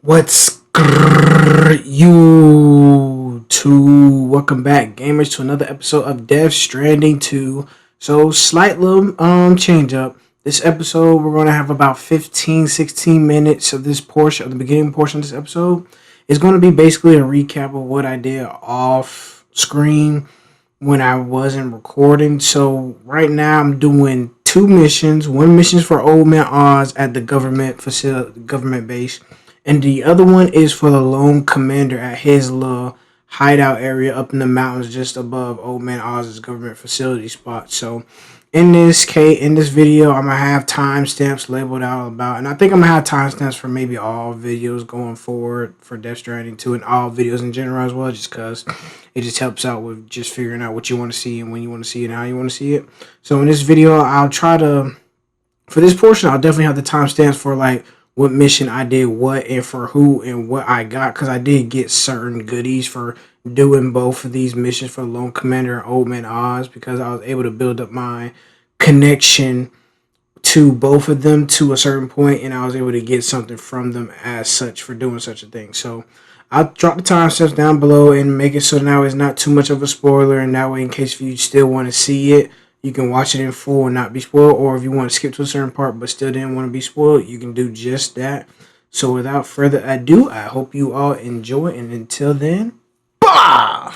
What's YouTube? Welcome back, gamers, to another episode of Death Stranding 2. So, slight little change up. This episode, we're going to have about 15-16 minutes of this portion, of the beginning portion of this episode. It's going to be basically a recap of what I did off screen when I wasn't recording. So, right now, I'm doing two missions. One mission is for Old Man Oz at the government facility, government base. And the other one is for the lone commander at his little hideout area up in the mountains just above Old Man Oz's government facility spot. So in this video, I'm gonna have timestamps labeled out about, and I think I'm gonna have timestamps for maybe all videos going forward for Death Stranding 2 and all videos in general as well, just because it just helps out with just figuring out what you want to see and when you want to see it and how you want to see it. So in this video, I'll try to, for this portion, I'll definitely have the timestamps for like what mission I did what and for who and what I got, because I did get certain goodies for doing both of these missions for the Lone Commander and Old Man Oz, because I was able to build up my connection to both of them to a certain point, and I was able to get something from them as such for doing such a thing. So I'll drop the timestamps down below and make it so now it's not too much of a spoiler, and that way in case if you still want to see it, you can watch it in full and not be spoiled, or if you want to skip to a certain part but still didn't want to be spoiled, you can do just that. So without further ado, I hope you all enjoy, and until then, bah!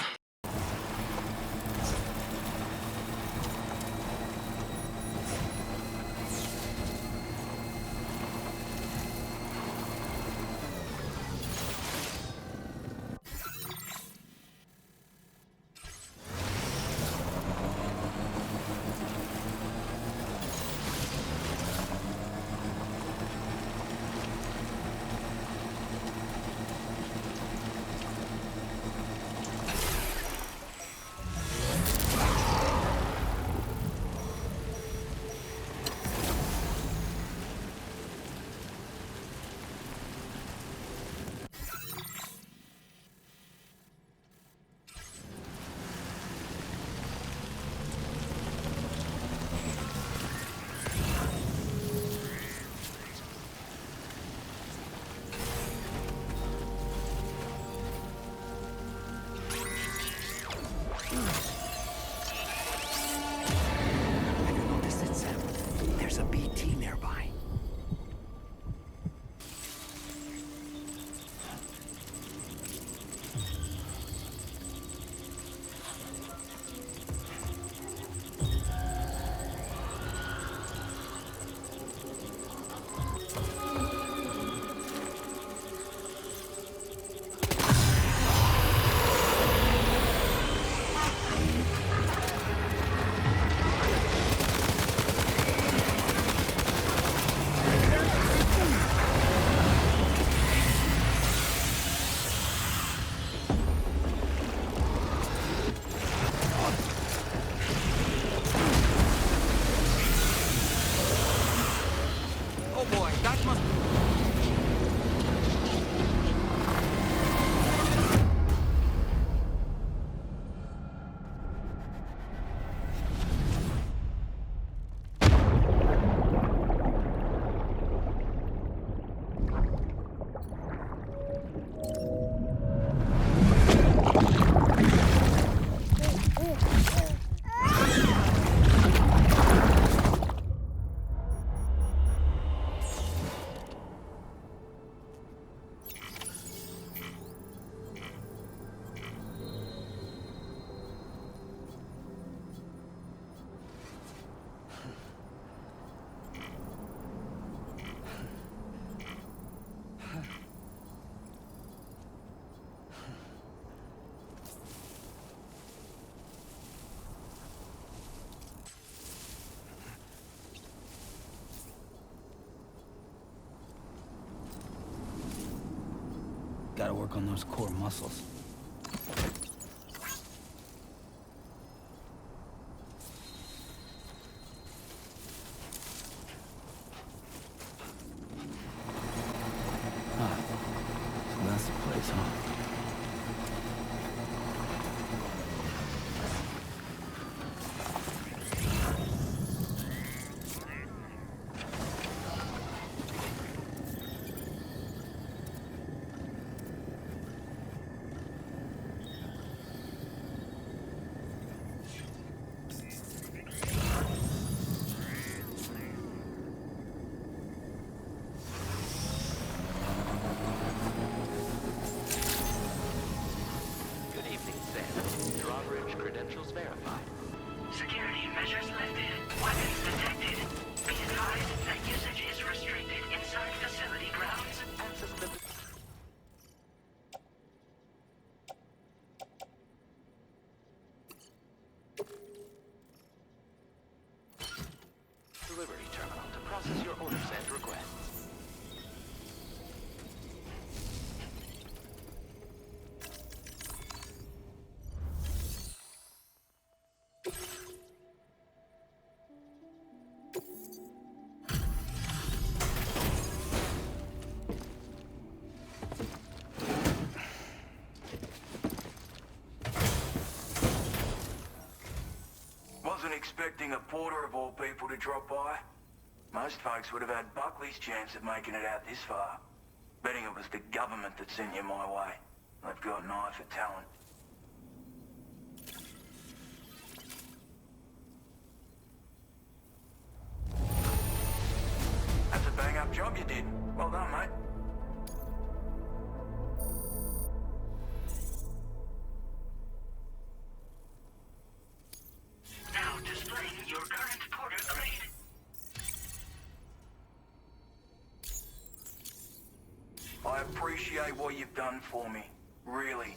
Gotta work on those core muscles. So that's the place, huh? expecting a porter of all people to drop by. Most folks would have had Buckley's chance of making it out this far. Betting it was the government that sent you my way. They've got an eye for talent. That's a bang-up job you did. Well done, mate. Now displaying your current porter grade. I appreciate what you've done for me, really.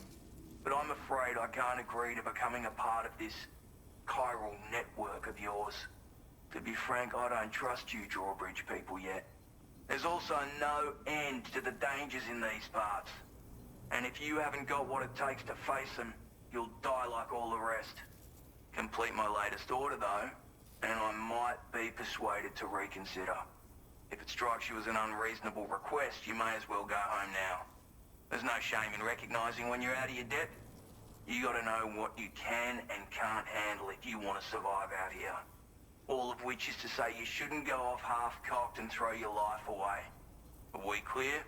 But I'm afraid I can't agree to becoming a part of this chiral network of yours. To be frank, I don't trust you drawbridge people yet. There's also no end to the dangers in these parts. And if you haven't got what it takes to face them, you'll die like all the rest. Complete my latest order though, and I might be persuaded to reconsider. If it strikes you as an unreasonable request, you may as well go home now. There's no shame in recognizing when you're out of your depth. You gotta know what you can and can't handle if you want to survive out here. All of which is to say you shouldn't go off half-cocked and throw your life away. Are we clear?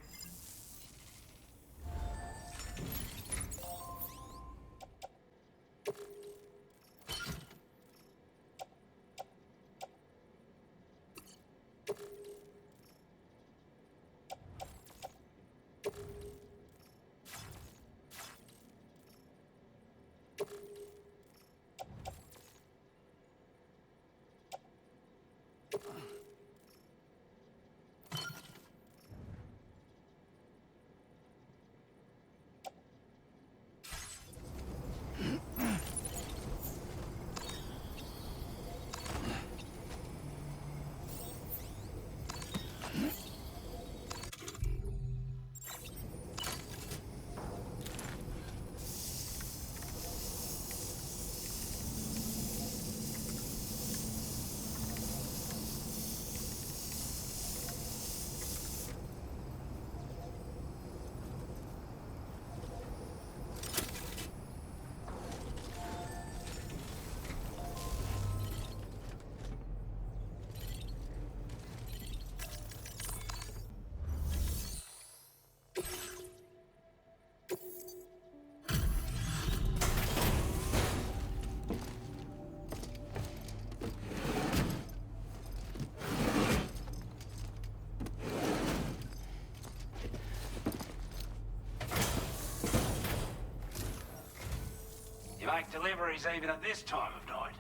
You make deliveries even at this time of night.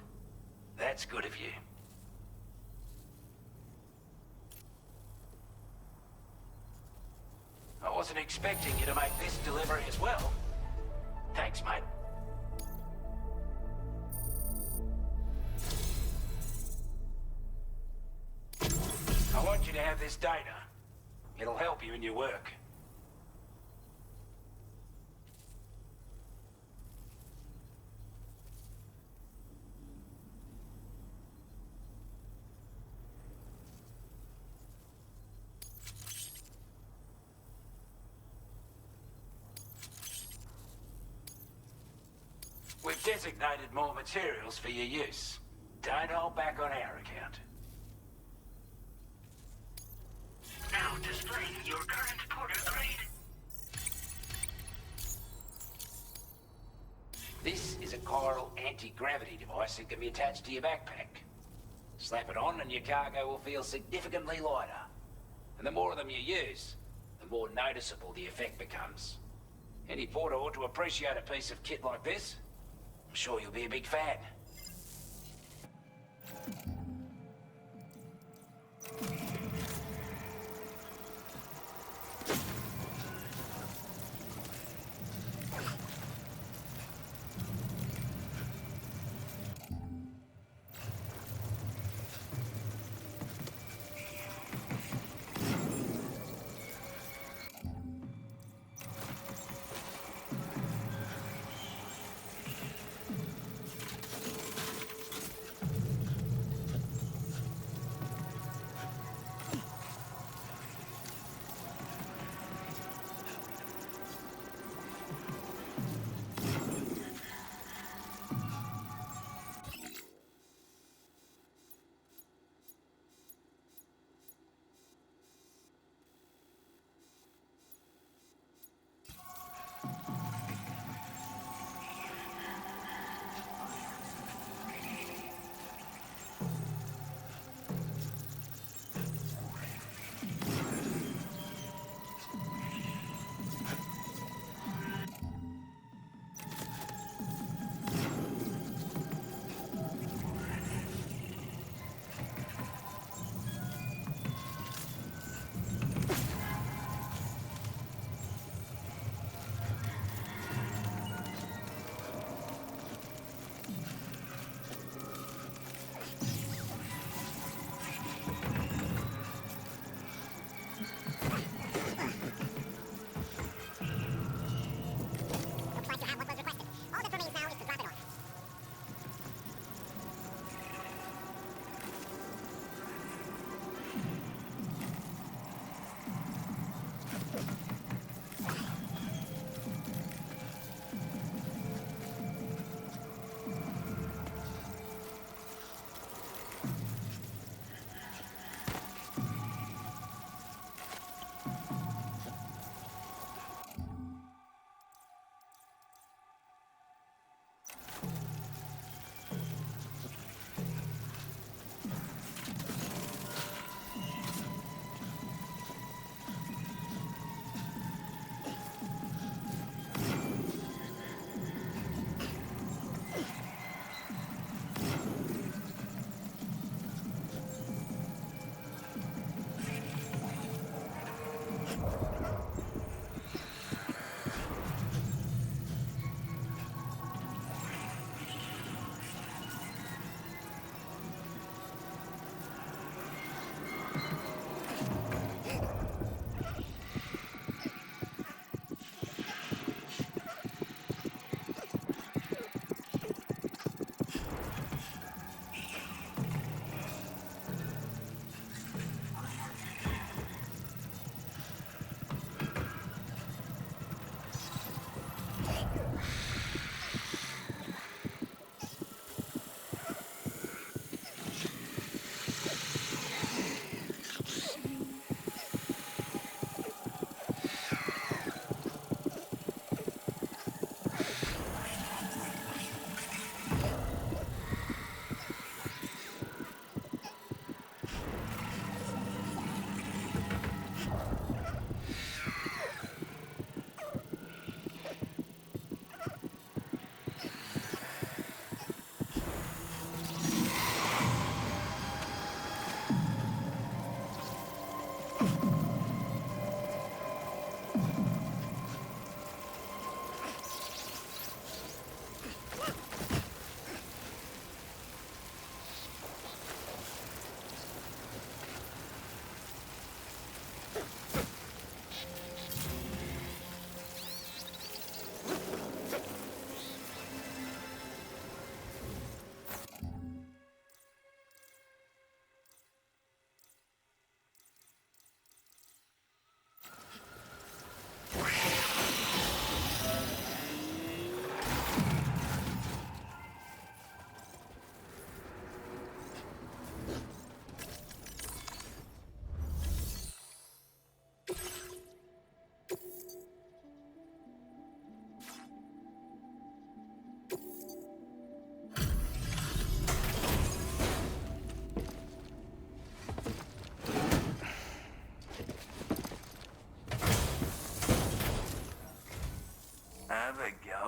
That's good of you. I wasn't expecting you to make this delivery as well. Thanks, mate. I want you to have this data. It'll help you in your work. We've designated more materials for your use. Don't hold back on our account. Now displaying your current porter grade. This is a chiral anti-gravity device that can be attached to your backpack. Slap it on and your cargo will feel significantly lighter. And the more of them you use, the more noticeable the effect becomes. Any porter ought to appreciate a piece of kit like this. I'm sure you'll be a big fan.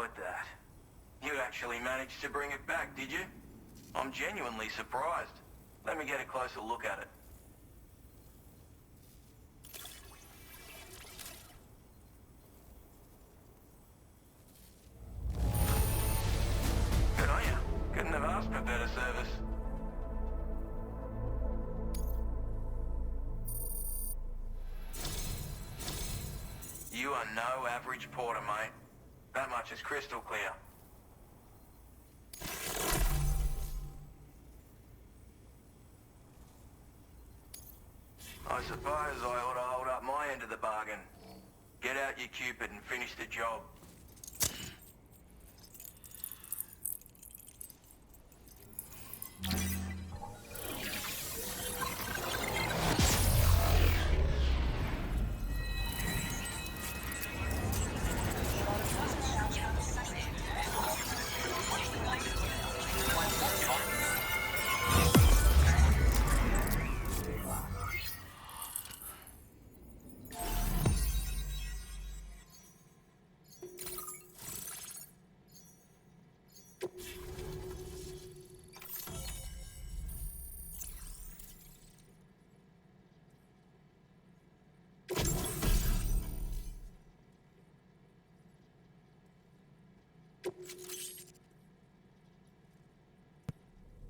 at that. You actually managed to bring it back, did you? I'm genuinely surprised. Let me get a closer look at it. Good on you. Couldn't have asked for better service. You are no average porter, mate. That much is crystal clear. I suppose I ought to hold up my end of the bargain. Get out your Cupid and finish the job.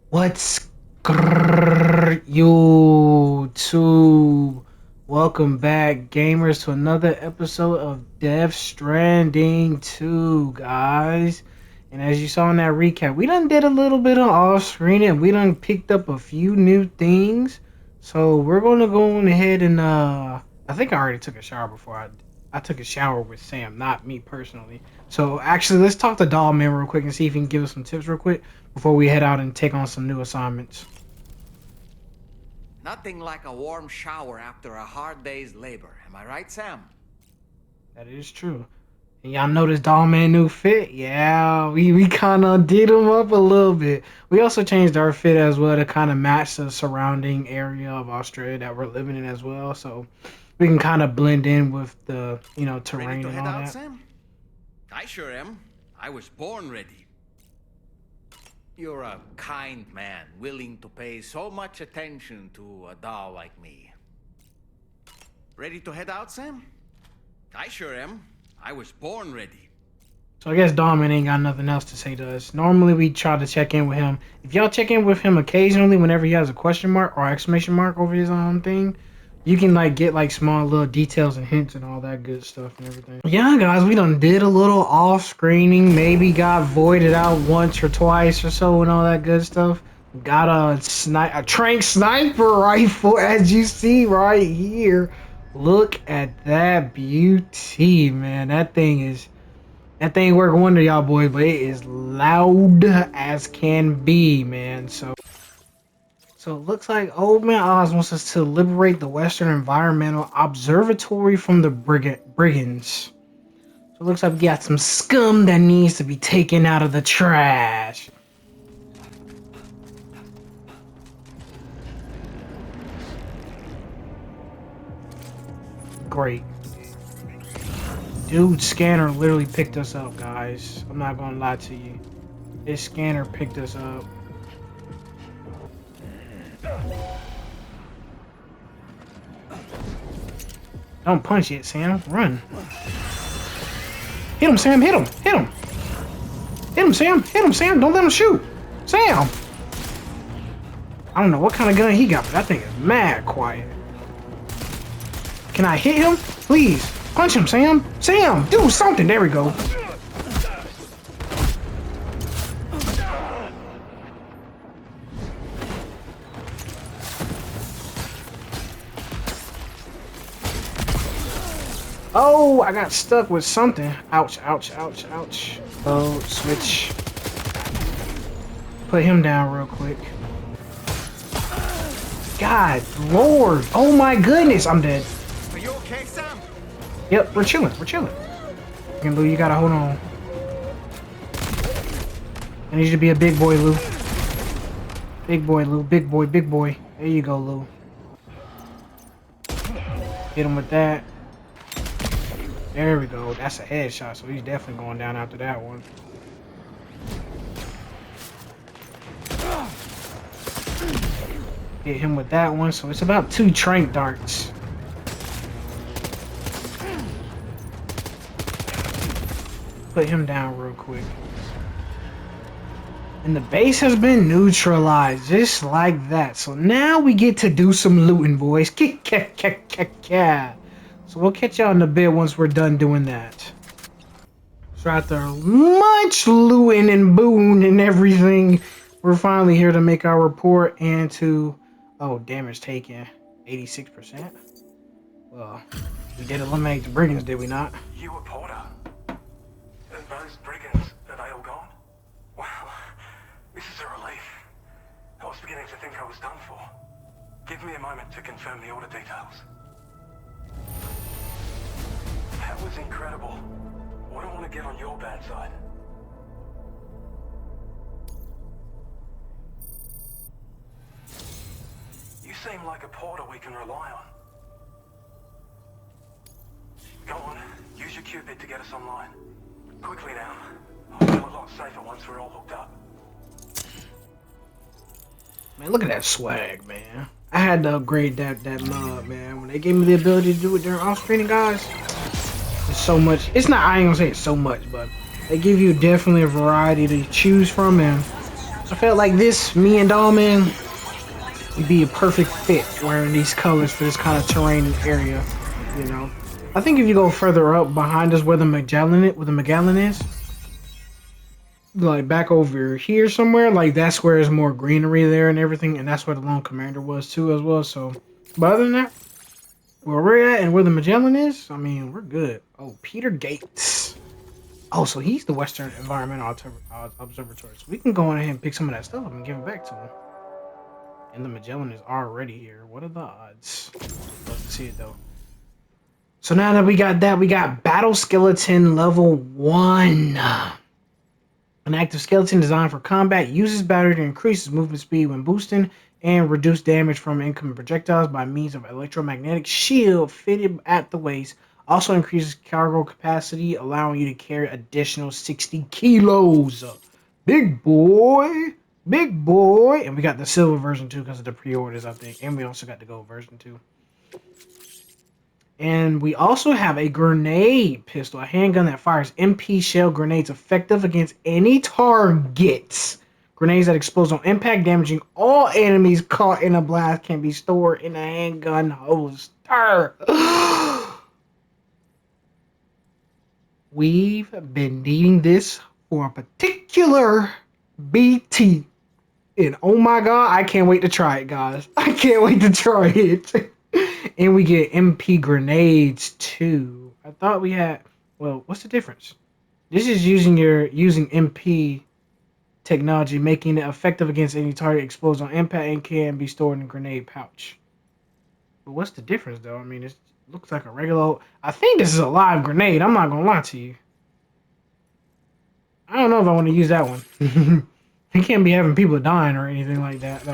What's YouTube? Welcome back, gamers, to another episode of Death Stranding 2, guys. And as you saw in that recap, we done did a little bit of off-screening. We done picked up a few new things. So we're going to go on ahead and, I think I already took a shower before I took a shower with Sam, not me personally. So actually, let's talk to Dollman real quick and see if he can give us some tips real quick before we head out and take on some new assignments. Nothing like a warm shower after a hard day's labor. Am I right, Sam? That is true. And y'all notice Dollman new fit? Yeah, we kind of did him up a little bit. We also changed our fit as well to kind of match the surrounding area of Australia that we're living in as well. So we can kind of blend in with the, terrain Ready to and head all out, that. Sam? I sure am. I was born ready. You're a kind man, willing to pay so much attention to a doll like me. Ready to head out, Sam? I sure am. I was born ready. So I guess Dollman ain't got nothing else to say to us. Normally we try to check in with him. If y'all check in with him occasionally, whenever he has a question mark or exclamation mark over his thing, you can get small little details and hints and all that good stuff and everything. Yeah, guys, we done did a little off-screening. Maybe got voided out once or twice or so and all that good stuff. Got a trank sniper rifle, as you see right here. Look at that beauty, man. That thing work wonder, y'all boys, but it is loud as can be, man. So it looks like Old Man Oz wants us to liberate the Western Environmental Observatory from the brigands. So it looks like we got some scum that needs to be taken out of the trash. Great. Dude, scanner literally picked us up, guys. I'm not gonna lie to you. This scanner picked us up. Don't punch it, Sam. Run. Hit him, Sam. Hit him. Hit him. Hit him, Sam. Hit him, Sam. Don't let him shoot. Sam. I don't know what kind of gun he got, but that thing is mad quiet. Can I hit him? Please. Punch him, Sam. Sam, do something. There we go. Oh, I got stuck with something. Ouch, ouch, ouch, ouch. Oh, switch. Put him down real quick. God, Lord. Oh my goodness, I'm dead. Are you okay, Sam? Yep, we're chilling, we're chilling. Okay, Lou, you gotta hold on. I need you to be a big boy, Lou. Big boy, Lou. Big boy, big boy. There you go, Lou. Hit him with that. There we go. That's a headshot, so he's definitely going down after that one. Hit him with that one, so it's about 2 trank darts. Put him down real quick. And the base has been neutralized, just like that. So now we get to do some looting, boys. So we'll catch y'all in a bit once we're done doing that. So after much looting and booing and everything, we're finally here to make our report and to... Oh, damage taken. 86%? Well, we did eliminate the brigands, did we not? You a Porter? Those brigands, are they all gone? Well, this is a relief. I was beginning to think I was done for. Give me a moment to confirm the order details. That was incredible. I don't want to get on your bad side. You seem like a Porter we can rely on. Go on, use your Cupid to get us online. Quickly now. I'll feel a lot safer once we're all hooked up. Man, look at that swag, man. I had to upgrade that mod, man. When they gave me the ability to do it during Offscreening, guys, it's so much. It's not, I ain't gonna say it's so much, but they give you definitely a variety to choose from, and I felt like this, me and Dollman, would be a perfect fit wearing these colors for this kind of terrain area, you know. I think if you go further up behind us where the Magellan is, like back over here somewhere, like that's where there's more greenery there and everything, and that's where the Lone Commander was too as well. So, but other than that, where we're at and where the Magellan is, I mean, we're good. Oh, Peter Gates. Oh, so he's the Western Environmental Observatory. So we can go on ahead and pick some of that stuff up and give it back to him. And the Magellan is already here. What are the odds? Love to see it though. So now that we got that, we got Battle Skeleton level 1. An active skeleton designed for combat, uses battery to increase its movement speed when boosting and reduce damage from incoming projectiles by means of electromagnetic shield fitted at the waist. Also increases cargo capacity, allowing you to carry additional 60 kilos. Big boy. Big boy. And we got the silver version too because of the pre-orders, I think. And we also got the gold version too. And we also have a grenade pistol, a handgun that fires MP shell grenades effective against any targets. Grenades that explode on impact, damaging all enemies caught in a blast, can be stored in a handgun holster. We've been needing this for a particular BT. And oh my god, I can't wait to try it, guys. I can't wait to try it. And we get MP grenades too. I thought we had, well, what's the difference? This is using MP technology, making it effective against any target exposed on impact and can be stored in a grenade pouch. But what's the difference though? I mean, it looks like a regular, I think this is a live grenade. I'm not gonna lie to you. I don't know if I want to use that one. You can't be having people dying or anything like that.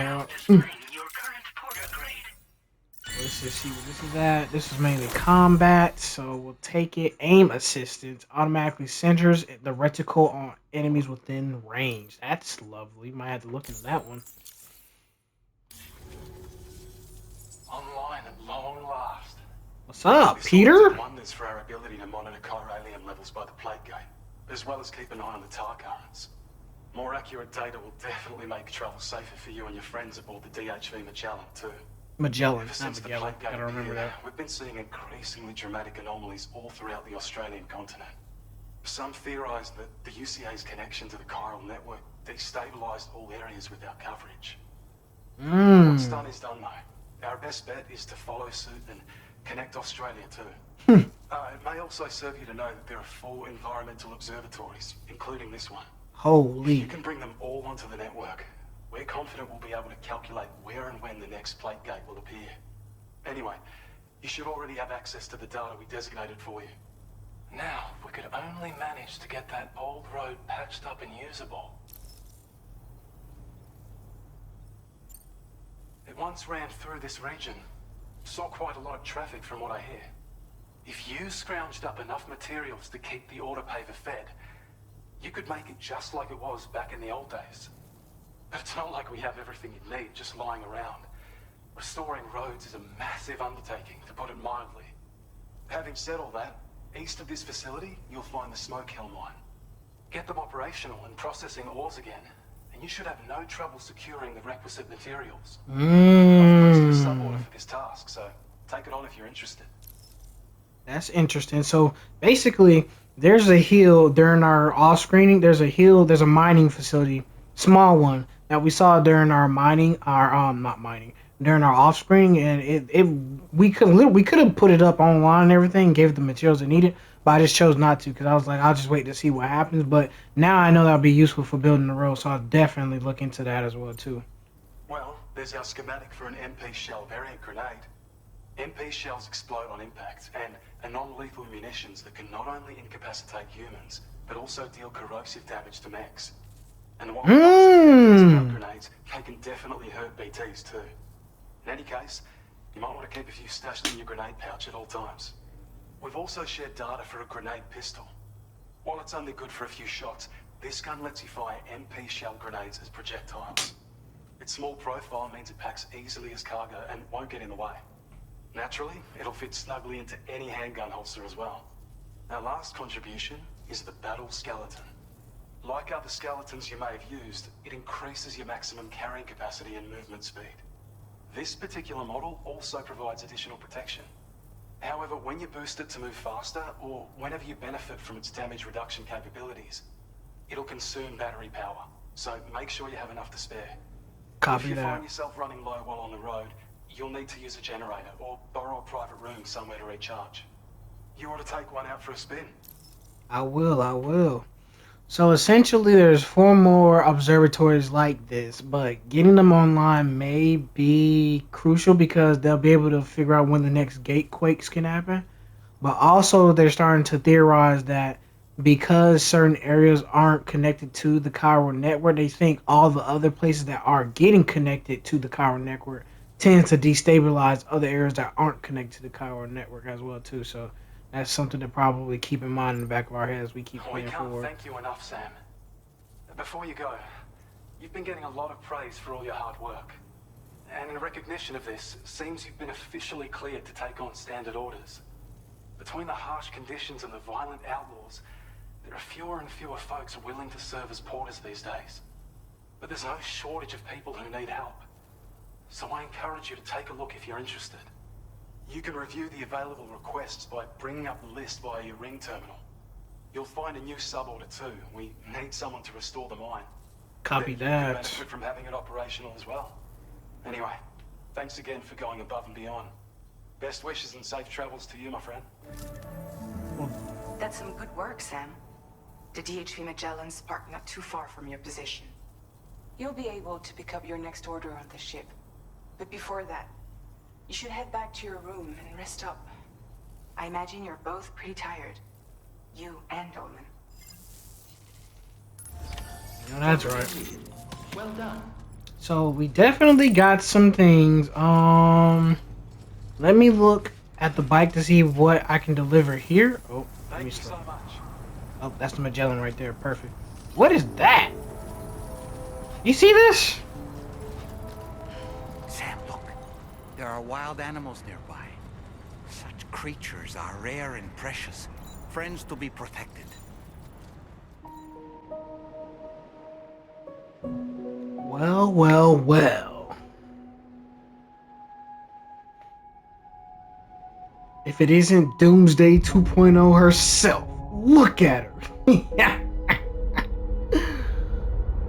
Let's just see what this is at. This is mainly combat, so we'll take it. Aim assistance automatically centers the reticle on enemies within range. That's lovely. Might have to look into that one. Online at long last. What's up, Peter? Wonders for our ability to monitor chiralium levels by the plague gate, as well as keep an eye on the tar currents. More accurate data will definitely make travel safer for you and your friends aboard the DHV Magellan too. Magellan, not Magellan. Gotta remember that. We've been seeing increasingly dramatic anomalies all throughout the Australian continent. Some theorise that the UCA's connection to the chiral network destabilised all areas with our coverage. What's done is done though. Our best bet is to follow suit and connect Australia too. It may also serve you to know that there are 4 environmental observatories, including this one. Holy. If you can bring them all onto the network, we're confident we'll be able to calculate where and when the next plague gate will appear. Anyway, you should already have access to the data we designated for you. Now, if we could only manage to get that old road patched up and usable. It once ran through this region. Saw quite a lot of traffic from what I hear. If you scrounged up enough materials to keep the autopaver fed, you could make it just like it was back in the old days. But it's not like we have everything you need just lying around. Restoring roads is a massive undertaking, to put it mildly. Having said all that, east of this facility, you'll find the Smoke Hill mine. Get them operational and processing ores again, and you should have no trouble securing the requisite materials. I've posted a sub-order for this task, so take it on if you're interested. That's interesting. So basically, there's a hill during our off-screening. There's a mining facility, small one that we saw during our during our off-screening, and we could have put it up online and everything, gave it the materials it needed, but I just chose not to because I was like, I'll just wait to see what happens. But now I know that'll be useful for building the road, so I'll definitely look into that as well too. Well, there's our schematic for an MP shell variant grenade. MP shells explode on impact and are non-lethal munitions that can not only incapacitate humans, but also deal corrosive damage to mechs. And the one with grenades, they can definitely hurt BTs too. In any case, you might want to keep a few stashed in your grenade pouch at all times. We've also shared data for a grenade pistol. While it's only good for a few shots, this gun lets you fire MP shell grenades as projectiles. Its small profile means it packs easily as cargo and won't get in the way. Naturally, it'll fit snugly into any handgun holster as well. Our last contribution is the Battle Skeleton. Like other skeletons you may have used, it increases your maximum carrying capacity and movement speed. This particular model also provides additional protection. However, when you boost it to move faster, or whenever you benefit from its damage reduction capabilities, it'll consume battery power, so make sure you have enough to spare. Copy if you that. find yourself running low while on the road, you'll need to use a generator or borrow a private room somewhere to recharge. You ought to take one out for a spin. I will. So essentially there's 4 more observatories like this, but getting them online may be crucial because they'll be able to figure out when the next gate quakes can happen. But also they're starting to theorize that because certain areas aren't connected to the chiral network, they think all the other places that are getting connected to the chiral network tends to destabilize other areas that aren't connected to the chiral network as well too. So that's something to probably keep in mind in the back of our heads as we keep We playing can't forward. thank you enough, Sam. Before you go, you've been getting a lot of praise for all your hard work. And in recognition of this, it seems you've been officially cleared to take on standard orders. Between the harsh conditions and the violent outlaws, there are fewer and fewer folks willing to serve as porters these days. But there's no shortage of people who need help. So I encourage you to take a look if you're interested. You can review the available requests by bringing up the list via your ring terminal. You'll find a new sub-order too. We need someone to restore the mine. Copy You can that. benefit from having it operational as well. Anyway, thanks again for going above and beyond. Best wishes and safe travels to you, my friend. That's some good work, Sam. The DHV Magellan's parked not too far from your position. You'll be able to pick up your next order on the ship. But before that, you should head back to your room and rest up. I imagine you're both pretty tired. You and Dolman. No, that's right. Well done. So we definitely got some things. Let me look at the bike to see what I can deliver here. Oh, let Thank me you so slow. much. Oh, that's the Magellan right there. Perfect. What is that? You see this? Sam, look. There are wild animals nearby. Such creatures are rare and precious. Friends to be protected. Well. If it isn't Doomsday 2.0 herself, look at her. I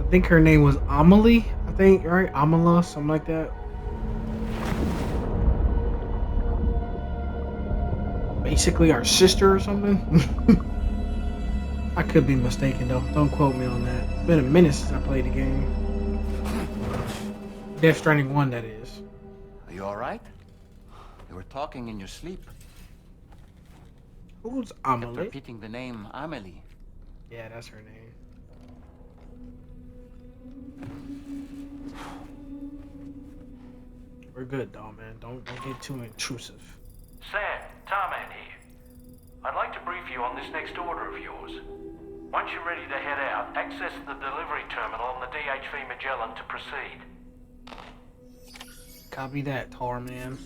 think her name was Amelie. I think, right? Amala, something like that. Basically our sister or something. I could be mistaken though. Don't quote me on that. It's been a minute since I played the game. Death Stranding 1, that is. Are you all right? You were talking in your sleep. Who's Kept Amelie? repeating the name Amelie. Yeah, that's her name. We're good though, man. Don't get too intrusive. Sam, Tarman here. brief you on this next order of yours. Once you're ready to head out, access the delivery terminal on the DHV Magellan to proceed. Copy that, Tar Man.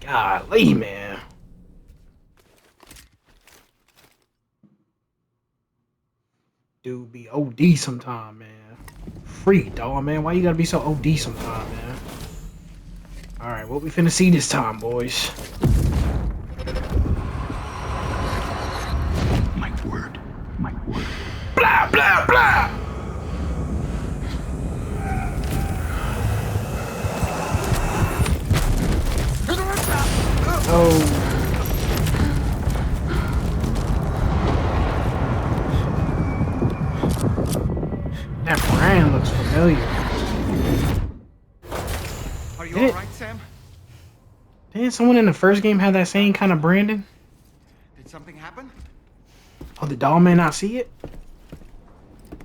Golly, man. Dude be OD sometime, man. Free, dog, man. Why you gotta be so OD sometime, man? Alright, what we finna see this time, boys? My word. My word. Blah, blah, blah! Oh. That brand looks familiar. Are you alright, Sam? Didn't someone in the first game have that same kind of branding? Did something happen? Oh, did Dollman not see it?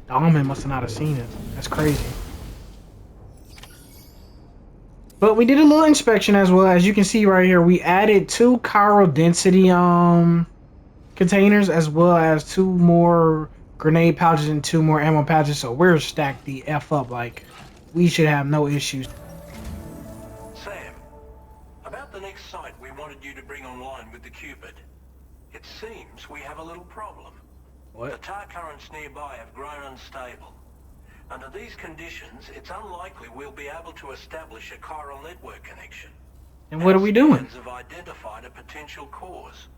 Dollman must have not have seen it. That's crazy. But we did a little inspection as well. As you can see right here, we added 2 chiral density containers as well as 2 more grenade pouches and 2 more ammo pouches. So we're stacked the F up. Like, we should have no issues. Sam, about the next site we wanted you to bring online with the Cupid. It seems we have a little problem. What? The tar currents nearby have grown unstable. Under these conditions, it's unlikely we'll be able to establish a chiral network connection. And what are we doing? Scans have identified a potential cause.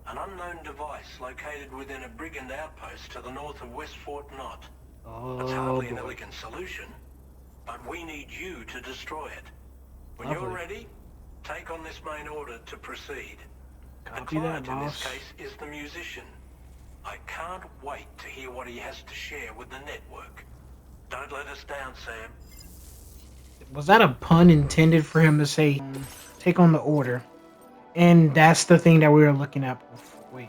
An unknown device located within a brigand outpost to the north of West Fort Knott. It's hardly an elegant solution, but we need you to destroy it. When you're ready, take on this main order to proceed. The client in this case is the musician. I can't wait to hear what he has to share with the network. Don't let us down, Sam. Was that a pun intended for him to say, take on the order? And that's the thing that we were looking at. Wait.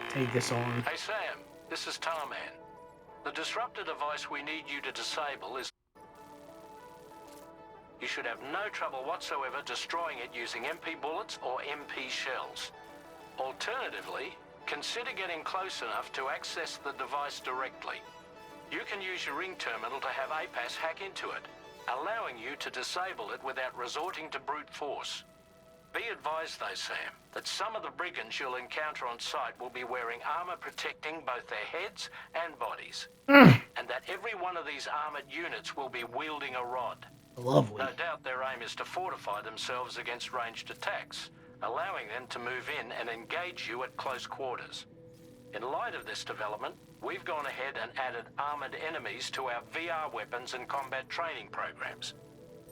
Take this on. Hey Sam, this is Tarman. The disruptor device we need you to disable is... You should have no trouble whatsoever destroying it using MP bullets or MP shells. Alternatively, consider getting close enough to access the device directly. You can use your ring terminal to have APAS hack into it, allowing you to disable it without resorting to brute force. Be advised though, Sam, that some of the brigands you'll encounter on site will be wearing armor protecting both their heads and bodies. And that every one of these armored units will be wielding a rod. Lovely. No doubt their aim is to fortify themselves against ranged attacks, allowing them to move in and engage you at close quarters. In light of this development, we've gone ahead and added armored enemies to our VR weapons and combat training programs.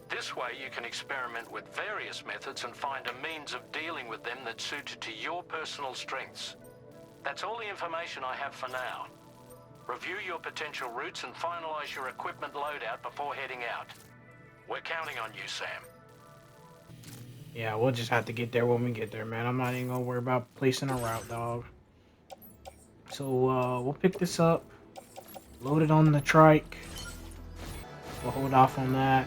This way you can experiment with various methods and find a means of dealing with them that's suited to your personal strengths. That's all the information I have for now. Review your potential routes and finalize your equipment loadout before heading out. We're counting on you, Sam. Yeah, we'll just have to get there when we get there, man. I'm not even gonna worry about placing a route, dog. So, we'll pick this up, load it on the trike. We'll hold off on that.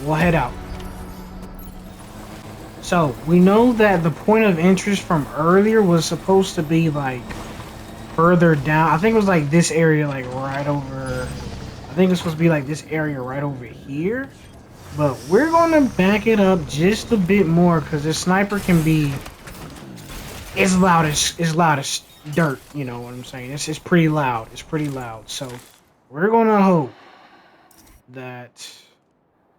We'll head out. So, we know that the point of interest from earlier was supposed to be, like, further down. I think it was, like, this area, like, right over... I think it's supposed to be, like, this area right over here. But we're gonna back it up just a bit more, because this sniper can be... It's loud as dirt, you know what I'm saying? It's pretty loud. It's pretty loud. So, we're gonna hope that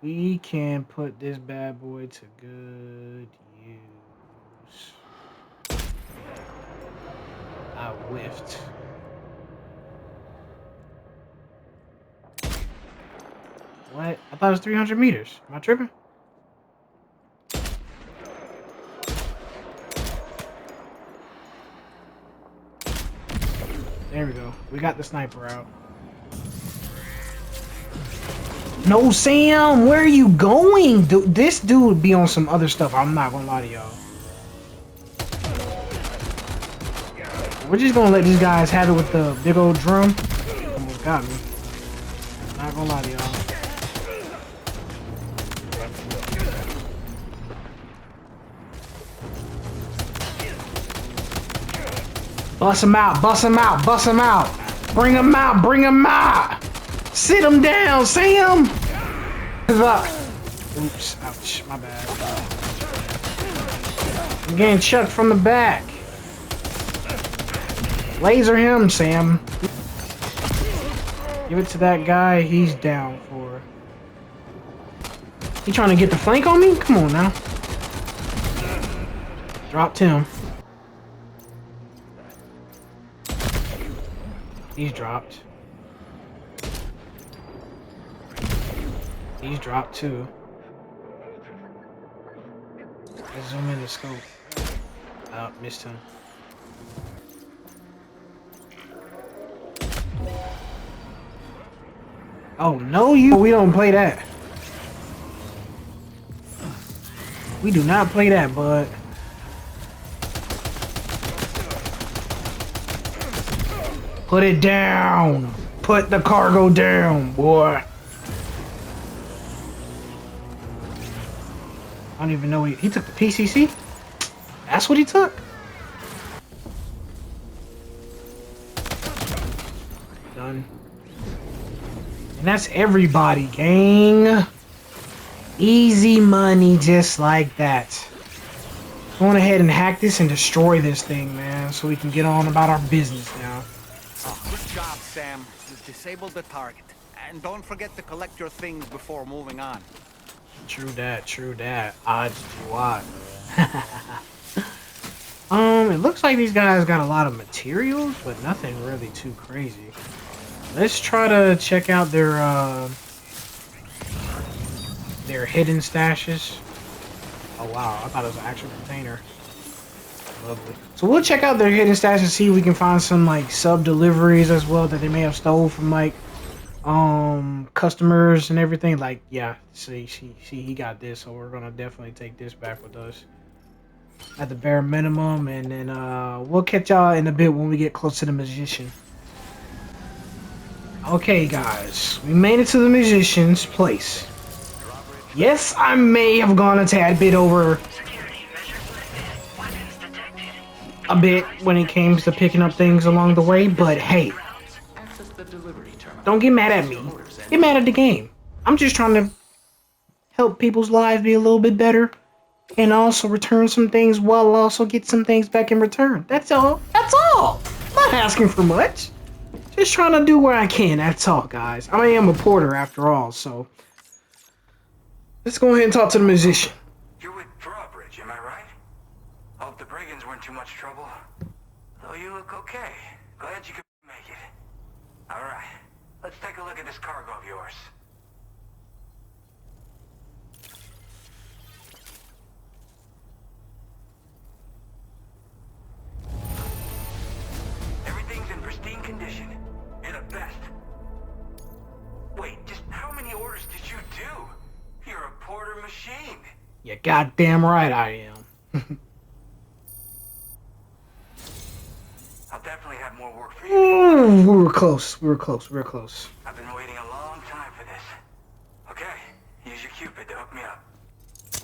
we can put this bad boy to good use. I whiffed. What? I thought it was 300 meters. Am I tripping? There we go. We got the sniper out. No, Sam, where are you going? This dude be on some other stuff. I'm not gonna lie to y'all. We're just gonna let these guys have it with the big old drum. Almost got me. Not gonna lie to y'all. Bust him out, bust him out, bust him out. Bring him out, bring him out. Sit him down, Sam. Oops, ouch, my bad. I'm getting chucked from the back. Laser him, Sam. Give it to that guy, he's down for. He trying to get the flank on me? Come on now. Dropped him. He's dropped. He's dropped too. Let's zoom in the scope. Oh, missed him. Oh no, we don't play that. We do not play that, bud. Put it down. Put the cargo down, boy. I don't even know he took the PCC. That's what he took. Done. And that's everybody, gang. Easy money just like that. Go on ahead and hack this and destroy this thing, man, so we can get on about our business now. Oh, good job, Sam. You've disabled the target. And don't forget to collect your things before moving on. True that, true that. Odds do what. It looks like these guys got a lot of materials, but nothing really too crazy. Let's try to check out their hidden stashes. Oh wow, I thought it was an actual container. Lovely. So we'll check out their hidden stashes and see if we can find some like sub deliveries as well that they may have stole from like customers and everything. Like, yeah, see he got this, so we're gonna definitely take this back with us at the bare minimum, and then we'll catch y'all in a bit when we get close to the musician. Okay guys, we made it to the musician's place. Yes, I may have gone a tad bit over a bit when it came to picking up things along the way, but hey, don't get mad at me. Get mad at the game. I'm just trying to help people's lives be a little bit better and also return some things while also get some things back in return. That's all. That's all. I'm not asking for much. Just trying to do where I can. That's all, guys. I am a porter after all, so let's go ahead and talk to the musician. You're with Drawbridge, am I right? Hope the brigands weren't too much trouble. Though you look okay. Glad you could make it. Alright, let's take a look at this cargo of yours. Everything's in pristine condition. You're the best. Wait, just how many orders did you do? You're a porter machine. You goddamn right I am. I'll definitely have more work for you. Ooh, we were close. We were close. We were close. I've been waiting a long time for this. Okay, use your Cupid to hook me up.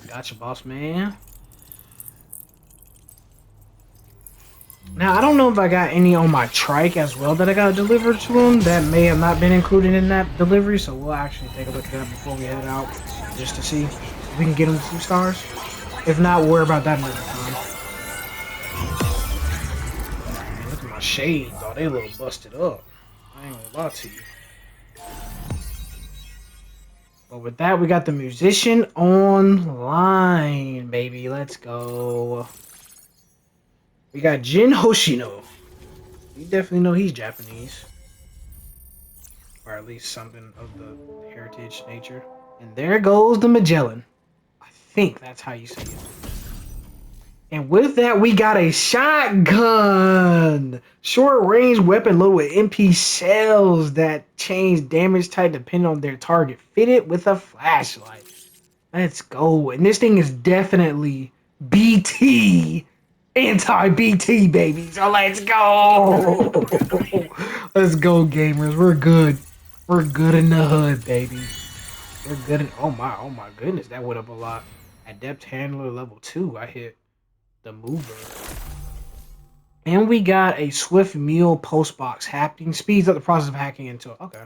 Gotcha, boss man. Now, I don't know if I got any on my trike as well that I got delivered to him. That may have not been included in that delivery, so we'll actually take a look at that before we head out, just to see if we can get him 2 stars. If not, we'll worry about that another time. Man, look at my shades, oh, they a little busted up. I ain't gonna lie to you. But with that, we got the musician online, baby. Let's go. We got Jin Hoshino. You definitely know he's Japanese. Or at least something of the heritage nature. And there goes the Magellan. I think that's how you say it. And with that, we got a shotgun. Short range weapon loaded with MP shells that change damage type depending on their target. Fitted with a flashlight. Let's go. And this thing is definitely BT. Anti-BT, baby. So let's go. Let's go, gamers. We're good. We're good in the hood, baby. We're good in... Oh my goodness. That went up a lot. Adept handler level 2. I hit the mover. And we got a Swift Mule post box happening. Speeds up the process of hacking into it. Okay.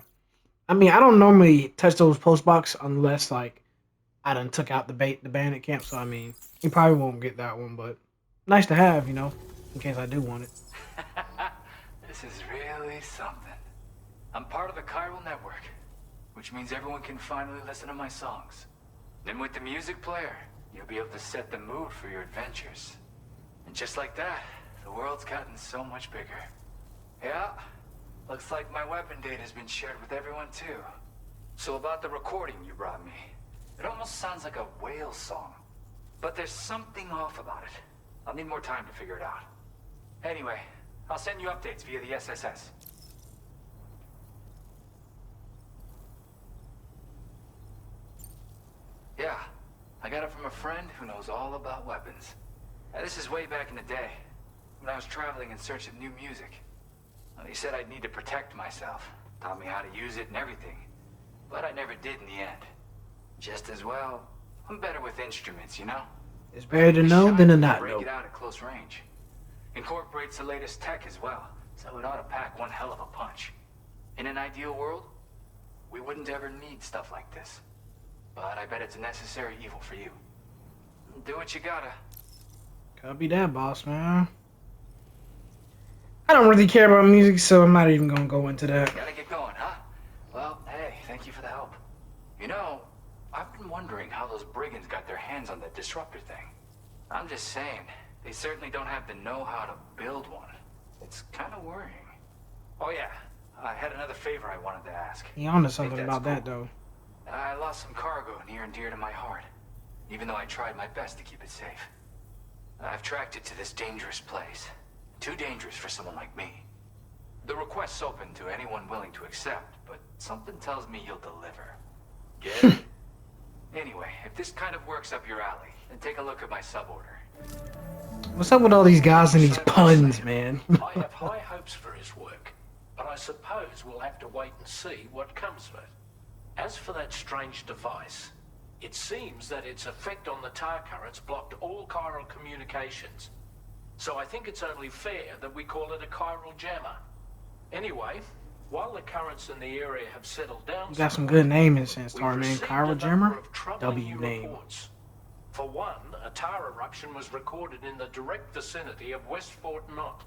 I mean, I don't normally touch those post box unless like I done took out the bandit camp. So I mean, you probably won't get that one, but nice to have, you know, in case I do want it. This is really something. I'm part of the chiral network, which means everyone can finally listen to my songs. Then with the music player, you'll be able to set the mood for your adventures. And just like that, the world's gotten so much bigger. Yeah, looks like my weapon data has been shared with everyone too. So about the recording you brought me, it almost sounds like a whale song. But there's something off about it. I'll need more time to figure it out. Anyway, I'll send you updates via the SSS. Yeah, I got it from a friend who knows all about weapons. This is way back in the day, when I was traveling in search of new music. Well, he said I'd need to protect myself, taught me how to use it and everything. But I never did in the end. Just as well, I'm better with instruments, you know? It's better to know than to not break know. it out at close range. Incorporates the latest tech as well, so it ought to pack one hell of a punch. In an ideal world, we wouldn't ever need stuff like this. But I bet it's a necessary evil for you. Do what you gotta. Copy that, boss, man. I don't really care about music, so I'm not even gonna go into that. Gotta get going, huh? Well, hey, thank you for the help. You know, I've been wondering how those brigands got their hands on that disruptor thing. I'm just saying, they certainly don't have the know-how to build one. It's kind of worrying. Oh yeah, I had another favor I wanted to ask. He on to something about that, though. I lost some cargo near and dear to my heart, even though I tried my best to keep it safe. I've tracked it to this dangerous place. Too dangerous for someone like me. The request's open to anyone willing to accept, but something tells me you'll deliver. Get it? Anyway, if this kind of works up your alley, then take a look at my suborder. What's up with all these guys and these puns, man? I have high hopes for his work, but I suppose we'll have to wait and see what comes of it. As for that strange device, it seems that its effect on the tar currents blocked all chiral communications. So I think it's only fair that we call it a chiral jammer. Anyway, while the currents in the area have settled down, You got some good naming sense, we've man. received Chiral a Jammer? number of troubling W new name. reports. For one, a tar eruption was recorded in the direct vicinity of West Fort Knott.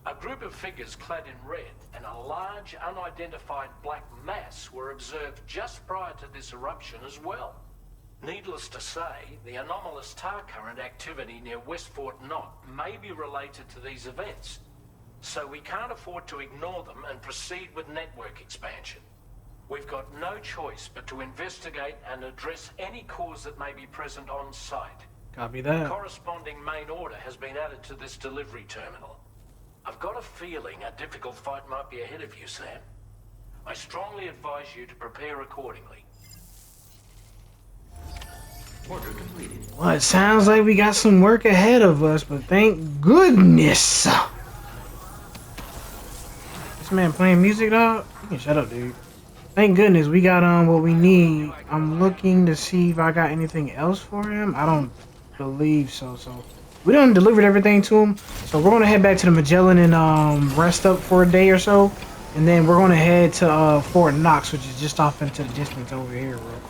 A group of figures clad in red and a large unidentified black mass were observed just prior to this eruption as well. Needless to say, the anomalous tar current activity near West Fort Knott may be related to these events. So we can't afford to ignore them and proceed with network expansion. We've got no choice but to investigate and address any cause that may be present on site. Copy that. Corresponding main order has been added to this delivery terminal. I've got a feeling a difficult fight might be ahead of you, Sam. I strongly advise you to prepare accordingly. Order completed. Well, it sounds like we got some work ahead of us, but thank goodness. This man playing music, dog? You can shut up, dude. Thank goodness we got what we need. I'm looking to see if I got anything else for him. I don't believe so. So we done delivered everything to him. So we're gonna head back to the Magellan and rest up for a day or so, and then we're gonna head to Fort Knox, which is just off into the distance over here, real quick.